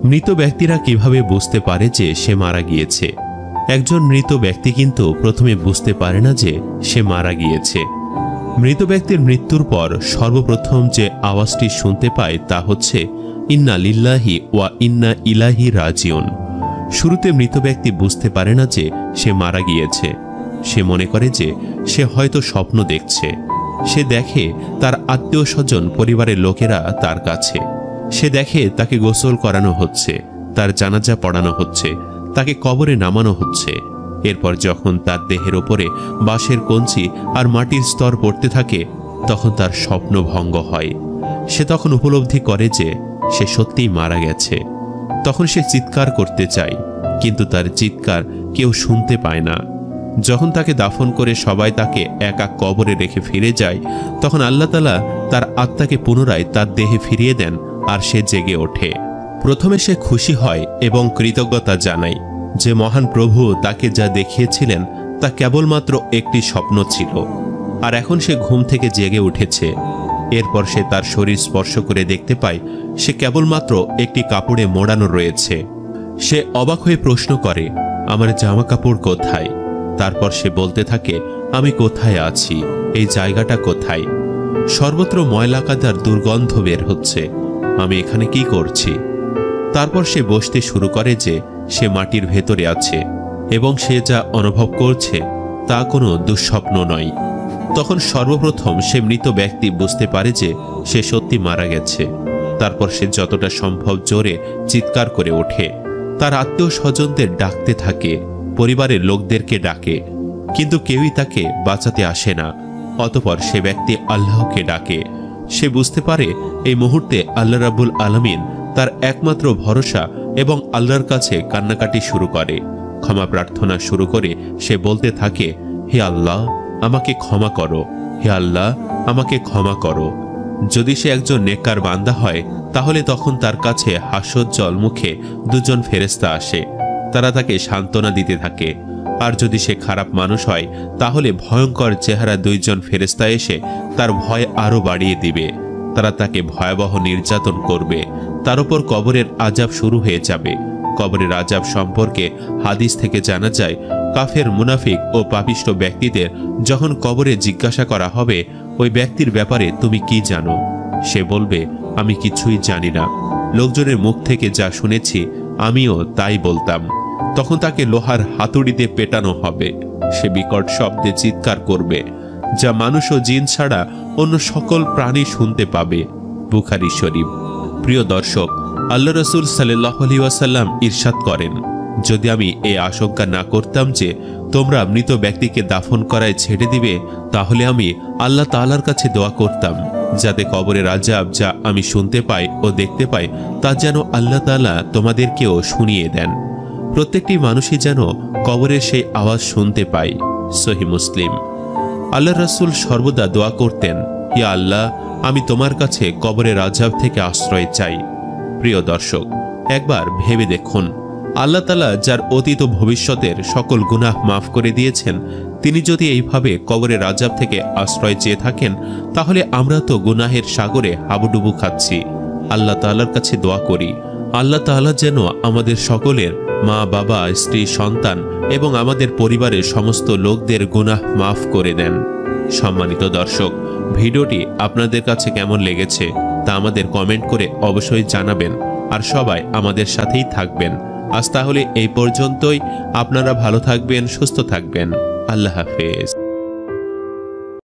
মৃত ব্যক্তিরা কিভাবে বুঝতে পারে যে সে মারা গিয়েছে? একজন মৃত ব্যক্তি কিন্তু প্রথমে বুঝতে পারে না যে সে মারা গিয়েছে। মৃত ব্যক্তির মৃত্যুর পর সর্বপ্রথম যে আওয়াজটি শুনতে পায় তা হচ্ছে ইন্না লিল্লাহি ওয়া ইন্না ইলাইহি রাজিউন। শুরুতে মৃত ব্যক্তি বুঝতে পারে না যে সে মারা গিয়েছে। সে মনে করে যে সে হয়তো স্বপ্ন দেখছে। সে দেখে তার আত্মীয় স্বজন, পরিবারের লোকেরা তার কাছে। সে দেখে তাকে গোসল করানো হচ্ছে, তার জানাজা পড়ানো হচ্ছে, তাকে কবরে নামানো হচ্ছে। এরপর যখন তার দেহের ওপরে বাঁশের কঞ্চি আর মাটির স্তর পড়তে থাকে, তখন তার স্বপ্ন ভঙ্গ হয়। সে তখন উপলব্ধি করে যে সে সত্যিই মারা গেছে। তখন সে চিৎকার করতে চায়, কিন্তু তার চিৎকার কেউ শুনতে পায় না। যখন তাকে দাফন করে সবাই তাকে একা কবরে রেখে ফিরে যায়, তখন আল্লাহ তাআলা তার আত্মাকে পুনরায় তার দেহে ফিরিয়ে দেন আর সে জেগে ওঠে। প্রথমে সে খুশি হয় এবং কৃতজ্ঞতা জানায় যে মহান প্রভু তাকে যা দেখিয়েছিলেন তা কেবলমাত্র একটি স্বপ্ন ছিল, আর এখন সে ঘুম থেকে জেগে উঠেছে। এরপর সে তার শরীর স্পর্শ করে দেখতে পায় সে কেবলমাত্র একটি কাপড়ে মোড়ানো রয়েছে। সে অবাক হয়ে প্রশ্ন করে, আমার জামা কাপড় কোথায়? তারপর সে বলতে থাকে, আমি কোথায় আছি? এই জায়গাটা কোথায়? সর্বত্র ময়লা কাদার দুর্গন্ধ বের হচ্ছে। আমি এখানে কি করছি? তারপর সে বসতে শুরু করে যে সে মাটির ভেতরে আছে এবং সে যা অনুভব করছে তা কোনো দুঃস্বপ্ন নয়। তখন সর্বপ্রথম সে মৃত ব্যক্তি বুঝতে পারে যে সে সত্যি মারা গেছে। তারপর সে যতটা সম্ভব জোরে চিৎকার করে ওঠে। তার আত্মীয় স্বজনদের ডাকতে থাকে, পরিবারের লোকদেরকে ডাকে, কিন্তু কেউই তাকে বাঁচাতে আসে না। অতঃপর সে ব্যক্তি আল্লাহকে ডাকে। সে বুঝতে পারে এই মুহূর্তে আল্লাহ রাব্বুল আলামিন তার একমাত্র ভরসা এবং আল্লাহর কাছে কান্নাকাটি শুরু করে, ক্ষমা প্রার্থনা শুরু করে। সে বলতে থাকে, হে আল্লাহ, আমাকে ক্ষমা করো, হে আল্লাহ, আমাকে ক্ষমা করো। যদি সে একজন নেককার বান্দা হয়, তাহলে তখন তার কাছে হাস্যোজ্জ্বল মুখে দুজন ফেরেশতা আসে। তারা তাকে সান্ত্বনা দিতে থাকে। আর যদি সে খারাপ মানুষ হয়, তাহলে ভয়ঙ্কর চেহারা দুইজন ফেরেশতা এসে তার ভয় আরো বাড়িয়ে দিবে। তারা তাকে ভয়াবহ নির্যাতন করবে। তার উপর কবরের আযাব শুরু হয়ে যাবে। কবরের আযাব সম্পর্কে হাদিস থেকে জানা যায়, কাফের, মুনাফিক ও পাপিষ্ঠ ব্যক্তিদের যখন কবরে জিজ্ঞাসা করা হবে, ওই ব্যক্তির ব্যাপারে তুমি কি জানো? সে বলবে, আমি কিছুই জানি না। লোকজনের মুখ থেকে যা শুনেছি আমিও তাই বলতাম। তখন তাকে লোহার হাতুড়িতে পেটানো হবে। সে বিকট শব্দে চিৎকার করবে, যা মানুষ ও জিন ছাড়া অন্য সকল প্রাণী শুনতে পাবে। বুখারী শরীফ। প্রিয় দর্শক, আল্লাহ রাসূল সাল্লাল্লাহু আলাইহি ওয়াসাল্লাম ইরশাদ করেন, যদি আমি এই আশঙ্কা না করতাম যে তোমরা মৃত ব্যক্তিকে দাফন করায় ছেড়ে দিবে, তাহলে আমি আল্লাহ তাআলার কাছে দোয়া করতাম যাতে কবরের আযাব যা আমি শুনতে পাই ও দেখতে পাই তা যেন আল্লাহ তাআলা তোমাদেরকেও শুনিয়ে দেন। প্রত্যেকটি মানুষই যেন কবরের সেই আওয়াজ শুনতে পায়। সহিহ মুসলিম। আল্লাহ রাসূল সর্বদা দোয়া করতেন, হে আল্লাহ, আমি তোমার কাছে কবরের আযাব থেকে আশ্রয় চাই। প্রিয় দর্শক, একবার ভেবে দেখুন, আল্লাহ তাআলা যার অতীত ভবিষ্যতের সকল গুনাহ মাফ করে দিয়েছেন, তিনি যদি এইভাবে কবরের আযাব থেকে আশ্রয় চেয়ে থাকেন, তাহলে আমরা তো গুনাহের সাগরে হাবুডুবু খাচ্ছি। আল্লাহ তাআলার কাছে দোয়া করি, আল্লাহ তাআলা যেন আমাদের সকলের, মা, বাবা, স্ত্রী, সন্তান এবং আমাদের পরিবারের সমস্ত লোকদের গুনাহ মাফ করে দেন। সম্মানিত দর্শক, ভিডিওটি আপনাদের কাছে কেমন লেগেছে তা আমাদের কমেন্ট করে অবশ্যই জানাবেন। আর সবাই আমাদের সাথেই থাকবেন। আজ তাহলে এই পর্যন্তই। আপনারা ভালো থাকবেন, সুস্থ থাকবেন। আল্লাহ হাফেজ।